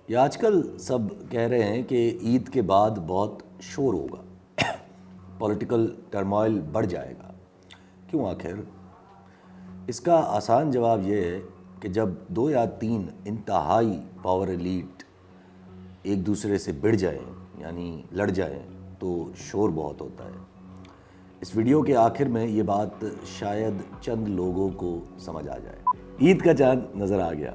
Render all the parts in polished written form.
یہ آج کل سب کہہ رہے ہیں کہ عید کے بعد بہت شور ہوگا، پولیٹیکل ٹرموائل بڑھ جائے گا۔ کیوں آخر؟ اس کا آسان جواب یہ ہے کہ جب 2 یا 3 انتہائی پاور ایلیٹ ایک دوسرے سے بڑھ جائیں، یعنی لڑ جائیں، تو شور بہت ہوتا ہے۔ اس ویڈیو کے آخر میں یہ بات شاید چند لوگوں کو سمجھ آ جائے۔ عید کا چاند نظر آ گیا،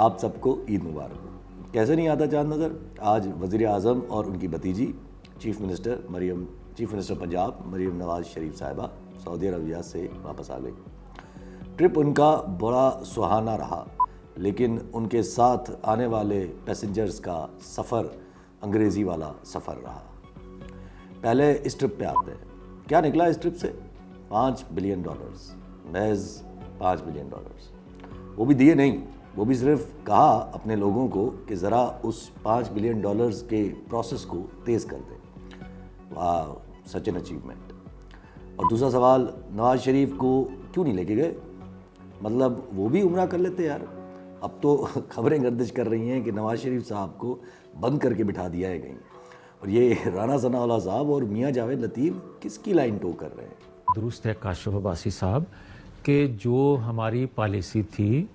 آپ سب کو عید مبارک ہو۔ کیسے نہیں آتا چاند نظر؟ آج وزیر اعظم اور ان کی بھتیجی چیف منسٹر پنجاب مریم نواز شریف صاحبہ سعودی عربیہ سے واپس آ گئی۔ ٹرپ ان کا بڑا سہانا رہا، لیکن ان کے ساتھ آنے والے پیسنجرز کا سفر انگریزی والا سفر رہا۔ پہلے اس ٹرپ پہ آتے ہیں۔ کیا نکلا اس ٹرپ سے؟ $5 بلین، محض $5 بلین۔ وہ بھی دیے نہیں، وہ بھی صرف کہا اپنے لوگوں کو کہ ذرا اس $5 بلین کے پروسیس کو تیز کر دیں۔ واہ، سچ این اچیومنٹ۔ اور دوسرا سوال، نواز شریف کو کیوں نہیں لے کے گئے؟ مطلب وہ بھی عمرہ کر لیتے یار۔ اب تو خبریں گردش کر رہی ہیں کہ نواز شریف صاحب کو بند کر کے بٹھا دیا ہے کہیں، اور یہ رانا ثناء اللہ صاحب اور میاں جاوید لطیف کس کی لائن ٹو کر رہے ہیں؟ درست ہے کاشف عباسی صاحب کہ جو ہماری پالیسی تھی،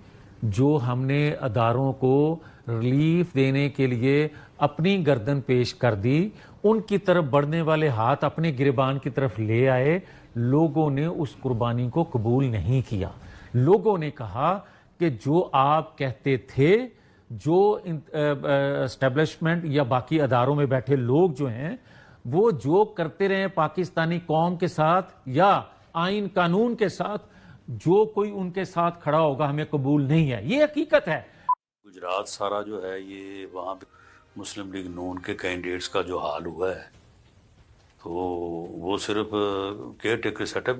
جو ہم نے اداروں کو ریلیف دینے کے لیے اپنی گردن پیش کر دی، ان کی طرف بڑھنے والے ہاتھ اپنے گریبان کی طرف لے آئے۔ لوگوں نے اس قربانی کو قبول نہیں کیا۔ لوگوں نے کہا کہ جو آپ کہتے تھے، جو اسٹیبلشمنٹ یا باقی اداروں میں بیٹھے لوگ جو ہیں، وہ جو کرتے رہے پاکستانی قوم کے ساتھ یا آئین قانون کے ساتھ، جو کوئی ان کے ساتھ کھڑا ہوگا ہمیں قبول نہیں ہے۔ یہ حقیقت ہے۔ گجرات سارا جو ہے یہ وہاں پہ مسلم لیگ نون کے کینڈیڈیٹس کا جو حال ہوا ہے، تو وہ صرف کیئر ٹیکر سیٹ اپ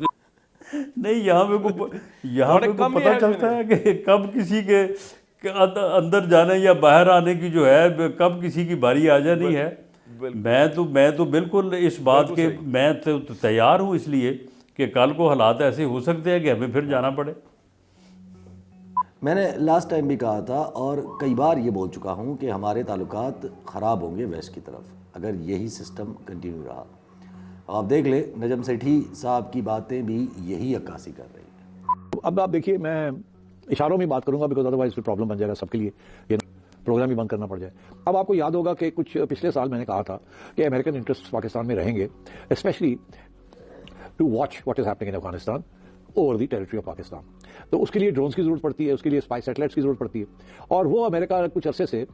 نہیں، یہاں پہ پتہ چلتا ہے کہ کب کسی کے اندر جانے یا باہر آنے کی جو ہے، کب کسی کی باری آ جانی ہے۔ میں تو بالکل اس بات کے میں تو تیار ہوں، اس لیے کہ کل کو حالات ایسے ہو سکتے ہیں کہ ہمیں پھر جانا پڑے۔ میں نے لاسٹ ٹائم بھی کہا تھا اور کئی بار یہ بول چکا ہوں کہ ہمارے تعلقات خراب ہوں گے ویسٹ کی طرف اگر یہی سسٹم کنٹینیو رہا۔ آپ دیکھ لیں، نجم سیٹھی صاحب کی باتیں بھی یہی عکاسی کر رہی ہیں۔ اب آپ دیکھیے، میں اشاروں میں بات کروں گا بیکاز ادروائز پرابلم بن جائے گا سب کے لیے، یہ پروگرام بھی بند کرنا پڑ جائے۔ اب آپ کو یاد ہوگا کہ کچھ پچھلے سال میں نے کہا تھا کہ امریکن انٹرسٹ پاکستان میں رہیں گے، specially to watch what is happening in Afghanistan over the territory of Pakistan. تو اس کے لیے ڈرونز کی ضرورت پڑتی ہے، اس کے لیے اسپائی سیٹلائٹس کی ضرورت پڑتی ہے، اور وہ امریکہ کچھ عرصے سے،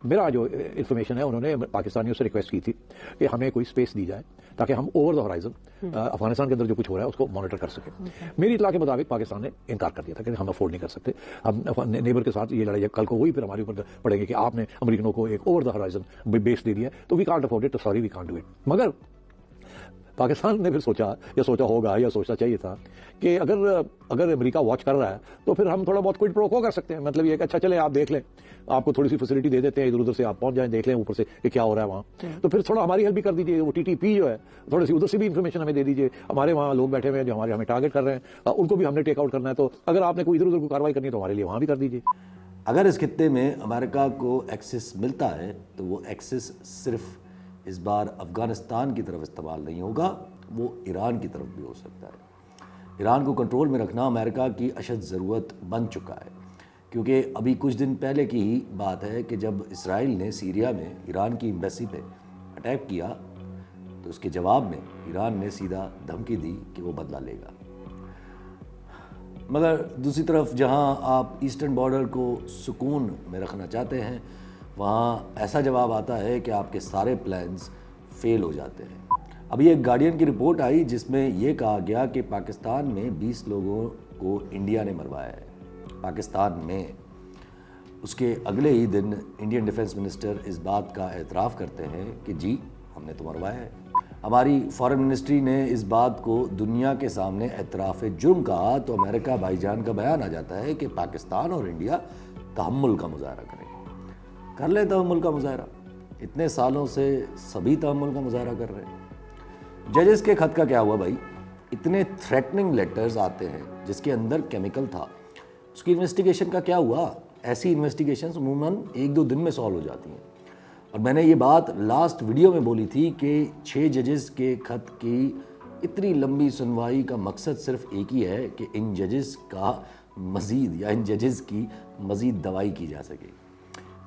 میرا جو انفارمیشن ہے، انہوں نے پاکستانیوں سے ریکویسٹ کی تھی کہ ہمیں کوئی اسپیس دی جائے تاکہ ہم اوور دا ہورائزن افغانستان کے اندر جو کچھ ہو رہا ہے اس کو مانیٹر کر سکیں۔ میری اطلاع کے مطابق پاکستان نے انکار کر دیا تھا کہ ہم افورڈ نہیں کر سکتے، ہم نیبر کے ساتھ یہ لڑائی کل کو وہی پھر ہمارے اوپر پڑے گی کہ آپ نے امریکنوں کو ایک اوور دا ہورائزن بیس دے دیا ہے، تو وی کانٹ افورڈ اٹ، تو sorry we can't do it. مگر پاکستان نے پھر سوچا ہوگا یا سوچنا چاہیے تھا کہ اگر امریکہ واچ کر رہا ہے تو پھر ہم تھوڑا بہت کوئی پروکو کر سکتے ہیں۔ مطلب یہ کہ اچھا چلے آپ دیکھ لیں، آپ کو تھوڑی سی فیسلٹی دے دیتے ہیں، ادھر ادھر سے آپ پہنچ جائیں، دیکھ لیں اوپر سے کہ کیا ہو رہا ہے وہاں، تو پھر تھوڑا ہماری ہیلپ بھی کر دیجیے۔ وہ TTP جو ہے، تھوڑی سی ادھر سے بھی انفارمیشن ہمیں دے دیجیے۔ ہمارے وہاں لوگ بیٹھے ہوئے ہیں جو ہمیں ٹارگیٹ کر رہے ہیں، ان کو بھی ہم نے ٹیک آؤٹ کرنا ہے، تو اگر آپ نے کوئی ادھر ادھر کو کاروائی کرنی ہے تو ہمارے لیے وہاں بھی کر دیجیے۔ اگر اس خطے میں امریکہ کو ایکسس ملتا ہے تو وہ ایکسس صرف اس بار افغانستان کی طرف استعمال نہیں ہوگا، وہ ایران کی طرف بھی ہو سکتا ہے۔ ایران کو کنٹرول میں رکھنا امریکہ کی اشد ضرورت بن چکا ہے، کیونکہ ابھی کچھ دن پہلے کی ہی بات ہے کہ جب اسرائیل نے سیریا میں ایران کی ایمبیسی پہ اٹیک کیا تو اس کے جواب میں ایران نے سیدھا دھمکی دی کہ وہ بدلہ لے گا۔ مگر دوسری طرف جہاں آپ ایسٹرن بارڈر کو سکون میں رکھنا چاہتے ہیں، وہاں ایسا جواب آتا ہے کہ آپ کے سارے پلانز فیل ہو جاتے ہیں۔ ابھی ایک گارڈین کی رپورٹ آئی جس میں یہ کہا گیا کہ پاکستان میں 20 لوگوں کو انڈیا نے مروایا ہے۔ پاکستان میں اس کے اگلے ہی دن انڈین ڈیفنس منسٹر اس بات کا اعتراف کرتے ہیں کہ جی ہم نے تو مروایا ہے۔ ہماری فارن منسٹری نے اس بات کو دنیا کے سامنے اعتراف جرم کہا تو امریکہ بھائی جان کا بیان آ جاتا ہے کہ پاکستان اور انڈیا تحمل کا مظاہرہ کریں۔ کر لیں تحمل کا مظاہرہ، اتنے سالوں سے سبھی تحمل کا مظاہرہ کر رہے ہیں۔ ججز کے خط کا کیا ہوا بھائی؟ اتنے تھریٹننگ لیٹرز آتے ہیں جس کے اندر کیمیکل تھا، اس کی انویسٹیگیشن کا کیا ہوا؟ ایسی انویسٹیگیشنز عموماً 1-2 دن میں سالو ہو جاتی ہیں. اور میں نے یہ بات لاسٹ ویڈیو میں بولی تھی کہ 6 ججز کے خط کی اتنی لمبی سنوائی کا مقصد صرف ایک ہی ہے کہ ان ججز کا مزید یا ان ججز کی مزید دوائی کی جا سکے.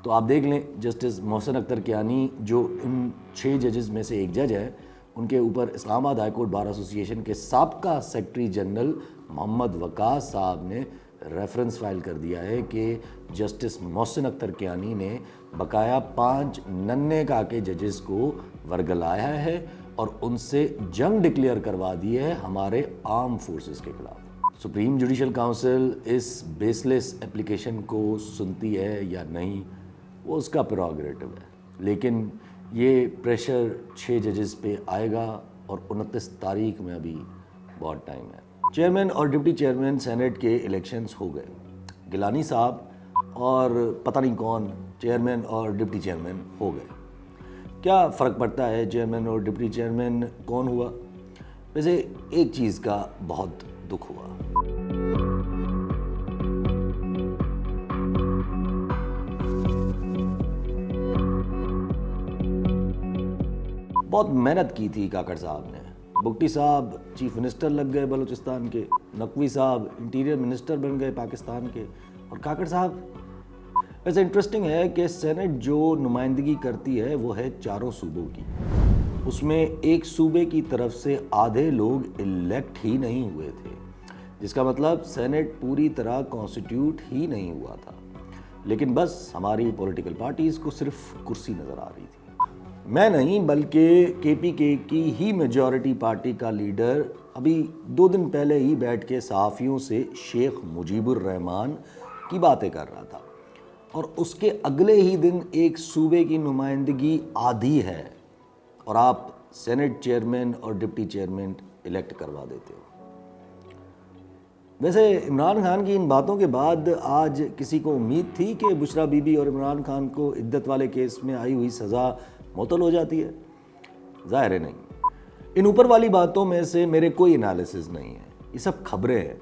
تو آپ دیکھ لیں جسٹس محسن اختر کیانی جو ان 6 ججز میں سے ایک جج ہے، ان کے اوپر اسلام آباد ہائی کورٹ بار ایسوسی ایشن کے سابقہ سیکرٹری جنرل محمد وقاص صاحب نے ریفرنس فائل کر دیا ہے کہ جسٹس محسن اختر کیانی نے بقایا 5 ننھے کاکے ججز کو ورگلایا ہے اور ان سے جنگ ڈکلیئر کروا دی ہے ہمارے آرم فورسز کے خلاف. سپریم جوڈیشل کاؤنسل اس بیس لیس اپلیکیشن کو سنتی ہے یا نہیں وہ اس کا پریروگیٹو ہے، لیکن یہ پریشر 6 ججز پہ آئے گا اور 29 تاریخ میں ابھی بہت ٹائم ہے. چیئرمین اور ڈپٹی چیئرمین سینٹ کے الیکشنز ہو گئے. گیلانی صاحب اور پتہ نہیں کون چیئرمین اور ڈپٹی چیئرمین ہو گئے. کیا فرق پڑتا ہے چیئرمین اور ڈپٹی چیئرمین کون ہوا؟ ویسے ایک چیز کا بہت دکھ ہوا. بہت محنت کی تھی کاکڑ صاحب نے. بگٹی صاحب چیف منسٹر لگ گئے بلوچستان کے، نقوی صاحب انٹیریئر منسٹر بن گئے پاکستان کے، اور کاکڑ صاحب. ویسے انٹرسٹنگ ہے کہ سینٹ جو نمائندگی کرتی ہے وہ ہے 4 صوبوں کی. اس میں ایک صوبے کی طرف سے آدھے لوگ الیکٹ ہی نہیں ہوئے تھے، جس کا مطلب سینٹ پوری طرح کانسٹیٹیوٹ ہی نہیں ہوا تھا. لیکن بس ہماری پولیٹیکل پارٹیز کو صرف کرسی نظر آ رہی تھی. میں نہیں بلکہ کے پی کے کی ہی میجورٹی پارٹی کا لیڈر ابھی 2 دن پہلے ہی بیٹھ کے صحافیوں سے شیخ مجیب الرحمان کی باتیں کر رہا تھا، اور اس کے اگلے ہی دن ایک صوبے کی نمائندگی آدھی ہے اور آپ سینٹ چیئرمین اور ڈپٹی چیئرمین الیکٹ کروا دیتے ہو. ویسے عمران خان کی ان باتوں کے بعد آج کسی کو امید تھی کہ بشرا بی بی اور عمران خان کو عدت والے کیس میں آئی ہوئی سزا معطل ہو جاتی ہے؟ ظاہر ہے نہیں. ان اوپر والی باتوں میں سے میرے کوئی انالیسز نہیں ہے، یہ سب خبریں ہیں.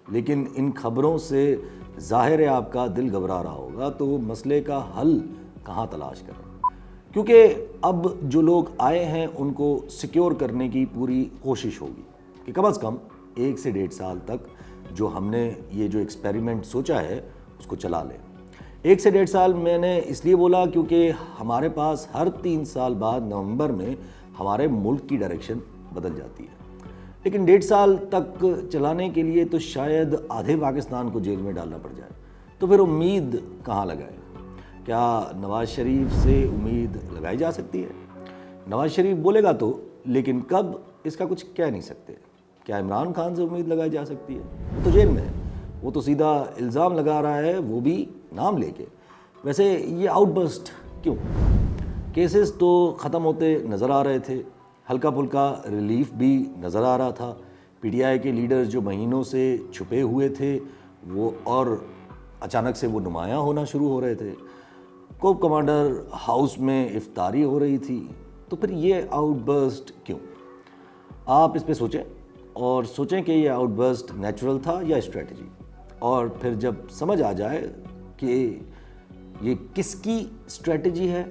لیکن ان خبروں سے ظاہر ہے آپ کا دل گھبرا رہا ہوگا، تو مسئلے کا حل کہاں تلاش کریں؟ کیونکہ اب جو لوگ آئے ہیں ان کو سیکیور کرنے کی پوری کوشش ہوگی کہ کم از کم 1 سے 1.5 سال تک جو ہم نے یہ جو ایکسپیریمنٹ سوچا ہے اس کو چلا لیں. 1 سے 1.5 سال میں نے اس لیے بولا کیونکہ ہمارے پاس ہر 3 سال بعد نومبر میں ہمارے ملک کی ڈائریکشن بدل جاتی ہے. لیکن 1.5 سال تک چلانے کے لیے تو شاید آدھے پاکستان کو جیل میں ڈالنا پڑ جائے. تو پھر امید کہاں لگائے؟ کیا نواز شریف سے امید لگائی جا سکتی ہے؟ نواز شریف بولے گا تو، لیکن کب اس کا کچھ کہہ نہیں سکتے. کیا عمران خان سے امید لگائی جا سکتی ہے؟ وہ تو جیل میں ہے، وہ تو سیدھا الزام لگا رہا ہے، وہ بھی نام لے کے. ویسے یہ آؤٹ برسٹ کیوں؟ کیسز تو ختم ہوتے نظر آ رہے تھے، ہلکا پھلکا ریلیف بھی نظر آ رہا تھا. پی ٹی آئی کے لیڈرز جو مہینوں سے چھپے ہوئے تھے وہ اور اچانک سے وہ نمایاں ہونا شروع ہو رہے تھے. کوپ کمانڈر ہاؤس میں افطاری ہو رہی تھی. تو پھر یہ آؤٹ برسٹ کیوں؟ آپ اس پہ سوچیں اور سوچیں کہ یہ آؤٹ برسٹ نیچرل تھا یا اسٹریٹجی. اور پھر جب سمجھ آ جائے کہ یہ کس کی اسٹریٹجی ہے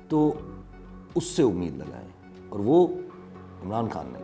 تو اس سے امید لگائیں، اور وہ عمران خان نے.